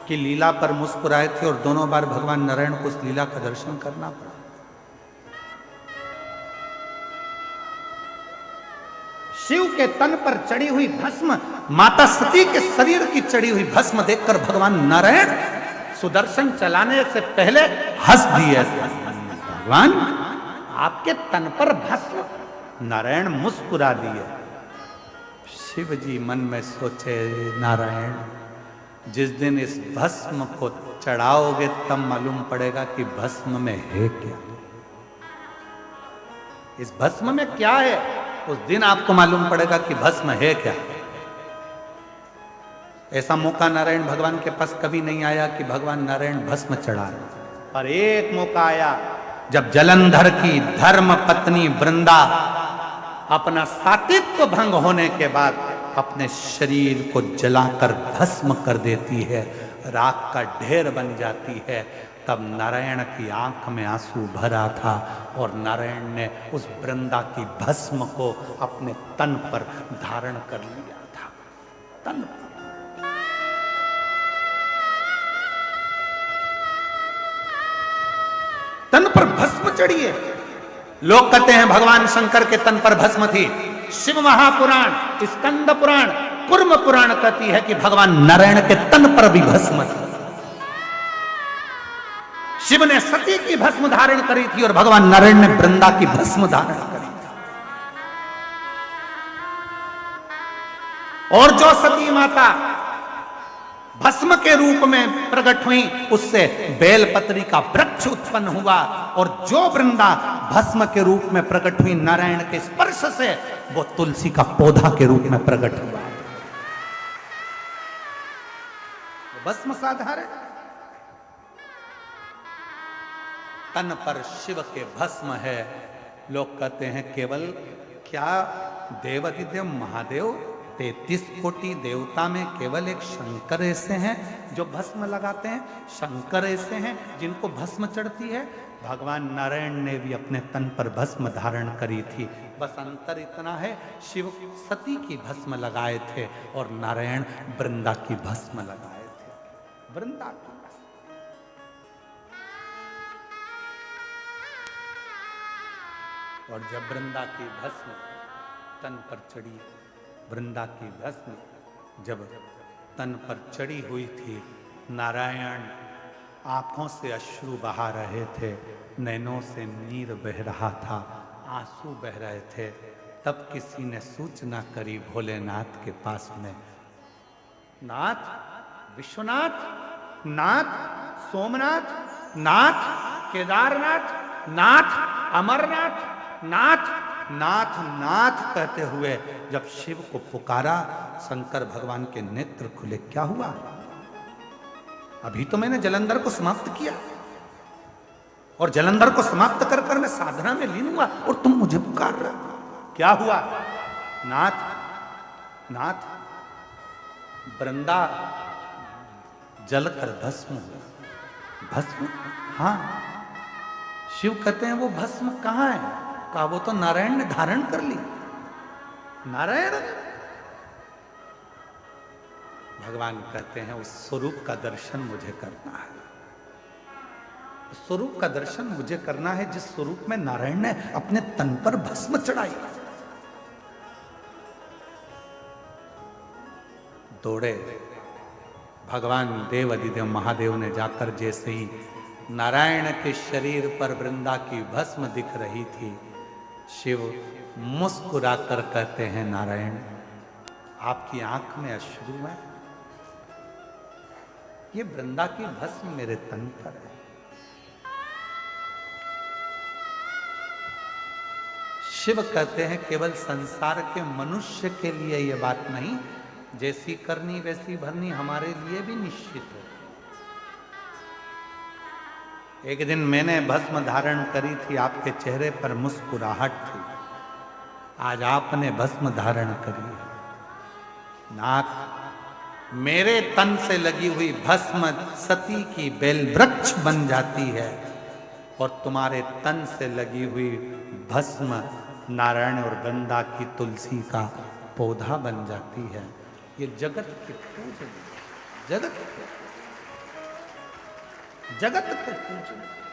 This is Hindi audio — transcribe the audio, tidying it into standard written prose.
कि लीला पर मुस्कुराए थे और दोनों बार भगवान नारायण को उस लीला का दर्शन करना पड़ा। शिव के तन पर चढ़ी हुई भस्म, माता सती के शरीर की चढ़ी हुई भस्म देखकर भगवान नारायण सुदर्शन चलाने से पहले हंस दिए। भगवान आपके तन पर भस्म, नारायण मुस्कुरा दिए। शिव जी मन में सोचे, नारायण जिस दिन इस भस्म को चढ़ाओगे तब मालूम पड़ेगा कि भस्म में है क्या, इस भस्म में क्या है, उस दिन आपको मालूम पड़ेगा कि भस्म है क्या। ऐसा मौका नारायण भगवान के पास कभी नहीं आया कि भगवान नारायण भस्म चढ़ा, पर एक मौका आया जब जलंधर की धर्म पत्नी वृंदा अपना सात्वित्व भंग होने के बाद अपने शरीर को जलाकर भस्म कर देती है, राख का ढेर बन जाती है। तब नारायण की आंख में आंसू भरा था और नारायण ने उस वृंदा की भस्म को अपने तन पर धारण कर लिया था। तन पर भस्म चढ़ी है। लोग कहते हैं भगवान शंकर के तन पर भस्म थी। शिव महापुराण, स्कंद पुराण, कुर्म पुराण कहती है कि भगवान नारायण के तन पर भी भस्म थी। शिव ने सती की भस्म धारण करी थी और भगवान नारायण ने वृंदा की भस्म धारण करी थी। और जो सती माता भस्म के रूप में प्रकट हुई, उससे बेलपत्री का वृक्ष उत्पन्न हुआ, और जो वृंदा भस्म के रूप में प्रकट हुई नारायण के स्पर्श से, वो तुलसी का पौधा के रूप में प्रकट हुआ। भस्म साधारण, तन पर शिव के भस्म है। लोग कहते हैं केवल क्या देवादिदेव महादेव 33 कोटि देवता में केवल एक शंकर ऐसे हैं जो भस्म लगाते हैं, शंकर ऐसे हैं जिनको भस्म चढ़ती है। भगवान नारायण ने भी अपने तन पर भस्म धारण करी थी, बस अंतर इतना है, शिव सती की भस्म लगाए थे और नारायण वृंदा की भस्म लगाए थे। वृंदा की और जब वृंदा की भस्म तन पर चढ़ी, वृंदा की भस्म जब तन पर चढ़ी हुई थी, नारायण आंखों से अश्रु बहा रहे थे, नैनों से नीर बह रहा था, आंसू बह रहे थे। तब किसी ने सूचना करी भोलेनाथ के पास में, नाथ, विश्वनाथ, नाथ, सोमनाथ, नाथ, केदारनाथ, नाथ, अमरनाथ, नाथ, नाथ, नाथ कहते हुए जब शिव को पुकारा, शंकर भगवान के नेत्र खुले। क्या हुआ? अभी तो मैंने जलंधर को समाप्त किया और जलंधर को समाप्त कर कर मैं साधना में लीन हुआ और तुम मुझे पुकार रहे हो। क्या हुआ? नाथ, नाथ, वृंदा जलकर भस्म हुआ। भस्म? हाँ। शिव कहते हैं वो भस्म कहां है? कहा वो तो नारायण ने धारण कर ली। नारायण? भगवान कहते हैं उस स्वरूप का दर्शन मुझे करना है, उस स्वरूप का दर्शन मुझे करना है जिस स्वरूप में नारायण ने अपने तन पर भस्म चढ़ाई। दौड़े भगवान देव अधिदेव महादेव ने जाकर, जैसे ही नारायण के शरीर पर वृंदा की भस्म दिख रही थी, शिव मुस्कुराकर कहते हैं, नारायण आपकी आंख में अश्रु है, ये वृंदा की भस्म मेरे तन पर है। शिव कहते हैं केवल संसार के मनुष्य के लिए यह बात नहीं, जैसी करनी वैसी भरनी हमारे लिए भी निश्चित है। एक दिन मैंने भस्म धारण करी थी, आपके चेहरे पर मुस्कुराहट थी, आज आपने भस्म धारण करी है। नाथ, मेरे तन से लगी हुई भस्म सती की बेल वृक्ष बन जाती है और तुम्हारे तन से लगी हुई भस्म नारायण और वृंदा की तुलसी का पौधा बन जाती है। ये जगत के पूजन, जगत के जगत को पूजना।